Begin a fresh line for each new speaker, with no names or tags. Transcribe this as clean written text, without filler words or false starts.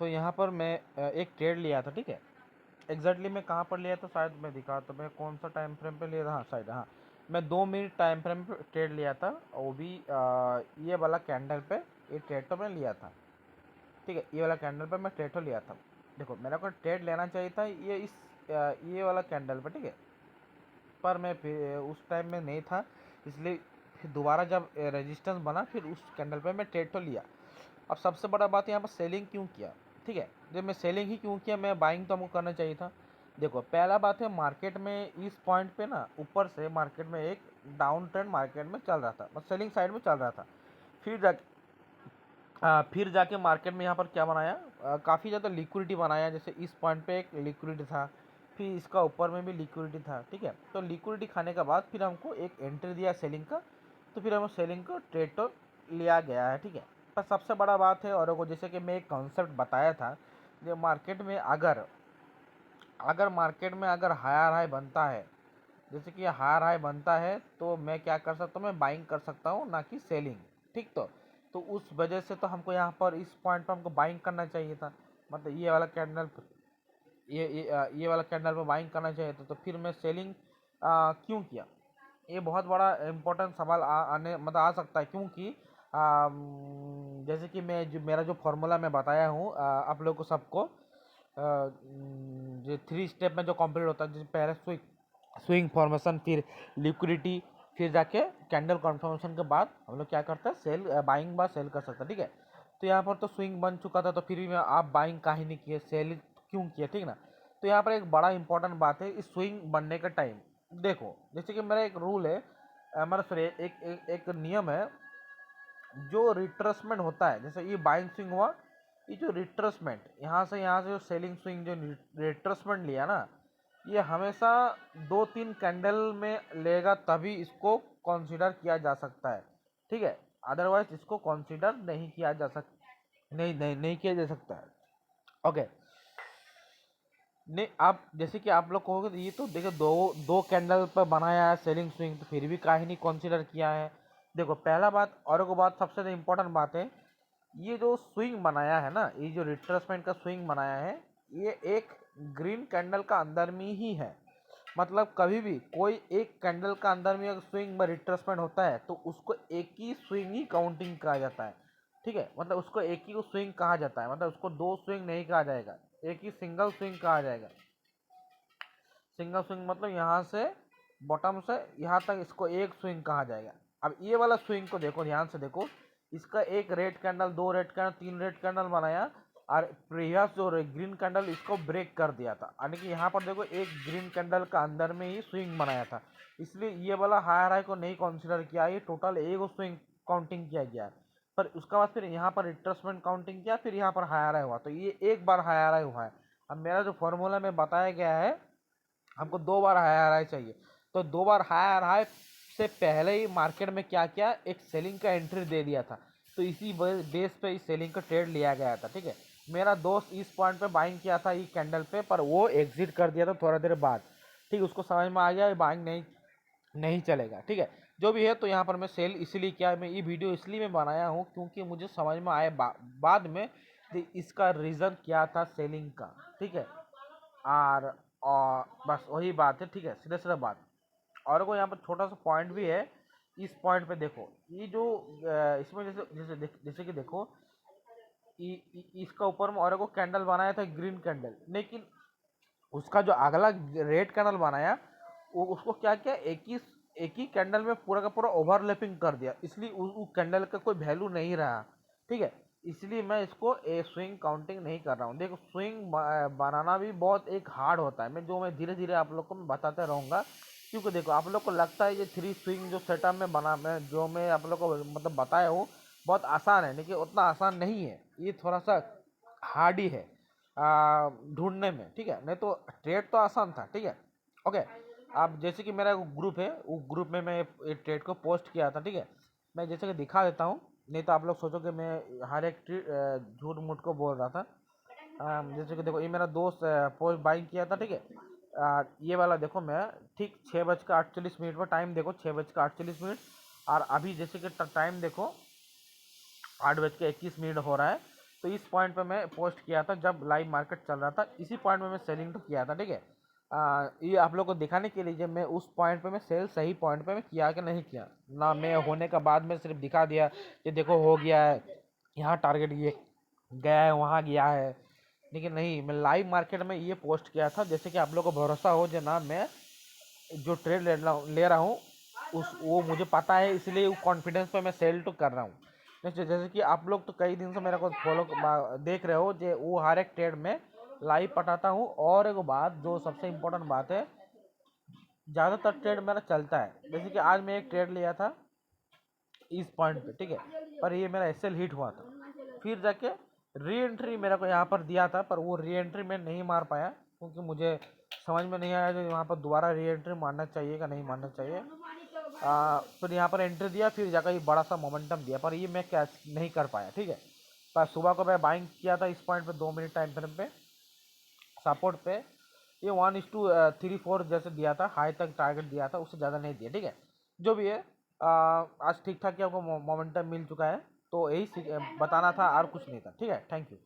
तो यहाँ पर मैं एक ट्रेड लिया था, ठीक है। एग्जैक्टली मैं कहाँ पर लिया था शायद मैं दिखा, तो मैं कौन सा टाइम फ्रेम पे लिया था, हाँ शायद, हाँ मैं 2 मिनट टाइम फ्रेम पे ट्रेड लिया था, और वो भी ये वाला कैंडल पे ये ट्रेड तो मैं लिया था, ठीक है। ये वाला कैंडल पे मैं ट्रेड तो लिया था। देखो मेरे को ट्रेड लेना चाहिए था ये इस ये वाला कैंडल पे, ठीक है, पर मैं फिर उस टाइम में नहीं था, इसलिए फिर दोबारा जब रेजिस्टेंस बना फिर उस कैंडल पे मैं ट्रेड तो लिया। अब सबसे बड़ा बात यहाँ पर सेलिंग क्यों किया, ठीक है। जब मैं सेलिंग ही क्यों किया, मैं बाइंग तो हमको करना चाहिए था। देखो पहला बात है, मार्केट में इस पॉइंट पे ना ऊपर से मार्केट में एक डाउन ट्रेंड मार्केट में चल रहा था, मतलब सेलिंग साइड में चल रहा था। फिर जाके फिर जाके मार्केट में यहाँ पर क्या बनाया, काफ़ी ज़्यादा लिक्विडिटी बनाया, जैसे इस पॉइंट पे एक लिक्विडिटी था, फिर इसका ऊपर में भी लिक्विडिटी था, ठीक है। तो लिक्विडिटी खाने के बाद फिर हमको एक एंट्री दिया सेलिंग का, तो फिर हम सेलिंग को ट्रेड तो लिया गया है, ठीक है। पर सबसे बड़ा बात है, और को जैसे कि मैं एक कॉन्सेप्ट बताया था, जो मार्केट में अगर अगर मार्केट में अगर हायर हाई बनता है, जैसे कि हायर हाई बनता है, तो मैं क्या कर सकता हूँ, मैं बाइंग कर सकता हूँ, ना कि सेलिंग, ठीक। तो उस वजह से तो हमको यहाँ पर इस पॉइंट पर हमको बाइंग करना चाहिए था, मतलब ये वाला कैंडल, ये वाला कैंडल पर बाइंग करना चाहिए था, तो फिर मैं सेलिंग क्यों किया। ये बहुत बड़ा इम्पोर्टेंट सवाल आने मतलब आ सकता है, क्योंकि जैसे कि मैं जो मेरा जो फॉर्मूला मैं बताया हूँ आप लोगों को सबको, जो 3 स्टेप में जो कंप्लीट होता है, जैसे पहले स्विंग फॉर्मेशन, फिर लिक्विडिटी, फिर जाके कैंडल कन्फर्मेशन के बाद हम लोग क्या करते हैं, सेल बाइंग बाद सेल कर सकते हैं, ठीक है। तो यहाँ पर तो स्विंग बन चुका था, तो फिर भी आप बाइंग काहे नहीं किए, सेल क्यों किए, ठीक ना। तो यहाँ पर एक बड़ा इंपॉर्टेंट बात है, इस स्विंग बनने का टाइम देखो, जैसे कि मेरा एक रूल है, हमारा सॉरी एक नियम है, जो रिट्रेसमेंट होता है, जैसे ये बाइंग स्विंग हुआ, ये जो रिट्रेसमेंट यहाँ से जो सेलिंग स्विंग जो रिट्रेसमेंट लिया ना, ये हमेशा 2-3 कैंडल में लेगा, तभी इसको कंसीडर किया जा सकता है, ठीक है। अदरवाइज इसको कंसीडर नहीं किया जा सकता, नहीं किया जा सकता है, ओके। नहीं, आप जैसे कि आप लोग कहोगे तो ये तो देखो दो दो कैंडल पर बनाया है सेलिंग स्विंग, तो फिर भी काहे नहीं कंसीडर किया है। देखो पहला बात, और एक बात सबसे इम्पोर्टेंट बात है, ये जो स्विंग बनाया है ना, ये जो रिट्रेसमेंट का स्विंग बनाया है, ये एक ग्रीन कैंडल का अंदर में ही है। मतलब कभी भी कोई एक कैंडल का अंदर में अगर स्विंग में रिट्रेसमेंट होता है, तो उसको एक ही स्विंग ही काउंटिंग कहा जाता है, ठीक है। मतलब उसको एक ही स्विंग कहा जाता है, मतलब उसको दो स्विंग नहीं कहा जाएगा, एक ही सिंगल स्विंग कहा जाएगा। सिंगल स्विंग मतलब यहाँ से बॉटम से यहाँ तक इसको एक स्विंग कहा जाएगा। अब ये वाला स्विंग को देखो, ध्यान से देखो, इसका एक red candle, 2 red candle, 3 red candle बनाया, और प्रीवियस जो ग्रीन कैंडल इसको ब्रेक कर दिया था, यानी कि यहाँ पर देखो एक ग्रीन कैंडल का अंदर में ही स्विंग बनाया था, इसलिए ये वाला हायर हाई को नहीं कंसिडर किया, ये टोटल एक स्विंग काउंटिंग किया गया है। पर उसके बाद फिर यहाँ पर रिट्रेसमेंट काउंटिंग किया, फिर यहाँ पर हायर हाई हुआ, तो ये एक बार हायर हाई हुआ है। अब मेरा जो फॉर्मूला में बताया गया है, हमको 2 बार हायर हाई चाहिए, तो 2 बार हायर हाई से पहले ही मार्केट में क्या किया, एक सेलिंग का एंट्री दे दिया था, तो इसी बेस पे इस सेलिंग का ट्रेड लिया गया था, ठीक है। मेरा दोस्त इस पॉइंट पे बाइंग किया था ये कैंडल पे, पर वो एग्जिट कर दिया था थोड़ा देर बाद, ठीक, उसको समझ में आ गया बाइंग नहीं नहीं चलेगा, ठीक है। जो भी है, तो यहाँ पर मैं सेल इसलिए किया, मैं ये वीडियो इसलिए मैं बनाया हूँ क्योंकि मुझे समझ में आया बाद में इसका रीज़न क्या था सेलिंग का, ठीक है। और बस वही बात है, ठीक है, सीधा सीधा बात। और कोई यहाँ पर छोटा सा पॉइंट भी है, इस पॉइंट पे देखो, ये जो इसमें जैसे कि देखो, इसका ऊपर में और को कैंडल बनाया था ग्रीन कैंडल, लेकिन उसका जो अगला रेड कैंडल बनाया, वो उसको क्या किया, एक ही कैंडल में पूरा का पूरा ओवरलैपिंग कर दिया, इसलिए उस कैंडल का कोई वैल्यू नहीं रहा, ठीक है। इसलिए मैं इसको स्विंग काउंटिंग नहीं कर रहा हूँ। देखो स्विंग बनाना भी बहुत एक हार्ड होता है, मैं धीरे धीरे आप लोग को मैं बताते रहूँगा, क्योंकि देखो आप लोग को लगता है ये 3 स्विंग जो सेटअप में बना, मैं आप लोग को मतलब बताया हूँ बहुत आसान है, लेकिन उतना आसान नहीं है, ये थोड़ा सा हार्ड ही है ढूंढने में, ठीक है। नहीं तो ट्रेड तो आसान था, ठीक है, ओके। अब जैसे कि मेरा ग्रुप है, वो ग्रुप में मैं ये ट्रेड को पोस्ट किया था, ठीक है। मैं जैसे कि दिखा देता हूँ, नहीं तो आप लोग सोचोगे मैं हर एक झूठ मूठ को बोल रहा था। जैसे कि देखो, ये मेरा दोस्त पोस्ट बाइंग किया था, ठीक है। ये वाला देखो, मैं ठीक 6:48 पर टाइम देखो, 6:48, और अभी जैसे कि टाइम देखो 8:21 हो रहा है, तो इस पॉइंट पे मैं पोस्ट किया था जब लाइव मार्केट चल रहा था, इसी पॉइंट पे मैं सेलिंग तो किया था, ठीक है। ये आप लोग को दिखाने के लिए, जब मैं उस पॉइंट पे मैं सेल सही पॉइंट पे मैं किया कि नहीं किया ना, मैं होने का बाद में सिर्फ दिखा दिया कि देखो हो गया है, यहाँ टारगेट ये गया है, वहाँ गया है, लेकिन नहीं, मैं लाइव मार्केट में ये पोस्ट किया था जैसे कि आप लोग को भरोसा हो जो ना, मैं जो ट्रेड ले रहा हूँ उस वो मुझे पता है, इसलिए वो कॉन्फिडेंस पे मैं सेल तो कर रहा हूँ। जैसे कि आप लोग तो कई दिन से मेरे को फॉलो देख रहे हो, जो वो हर एक ट्रेड में लाइव पटाता हूँ। और एक बात जो सबसे इम्पोर्टेंट बात है, ज़्यादातर ट्रेड मेरा चलता है। जैसे कि आज मैं एक ट्रेड लिया था इस पॉइंट पे, ठीक है, पर ये मेरा एसएल हिट हुआ था, फिर जाके री एंट्री मेरे को यहाँ पर दिया था, पर वो री एंट्री मैं नहीं मार पाया क्योंकि मुझे समझ में नहीं आया जो यहाँ पर दोबारा री एंट्री मारना चाहिए कि नहीं मारना चाहिए। फिर यहाँ पर एंट्री दिया, फिर जाकर ये बड़ा सा मोमेंटम दिया, पर ये मैं कैच नहीं कर पाया, ठीक है। पर सुबह को मैं बाइंग किया था इस पॉइंट पे 2 मिनट टाइम फ्रेम पे सपोर्ट पे, ये 1:3-4 जैसे दिया था, हाई तक टारगेट दिया था, उससे ज़्यादा नहीं दिया, ठीक है। जो भी है, आज ठीक ठाक ही आपको मोमेंटम मिल चुका है, तो यही बताना था और कुछ नहीं था, ठीक है। Thank you.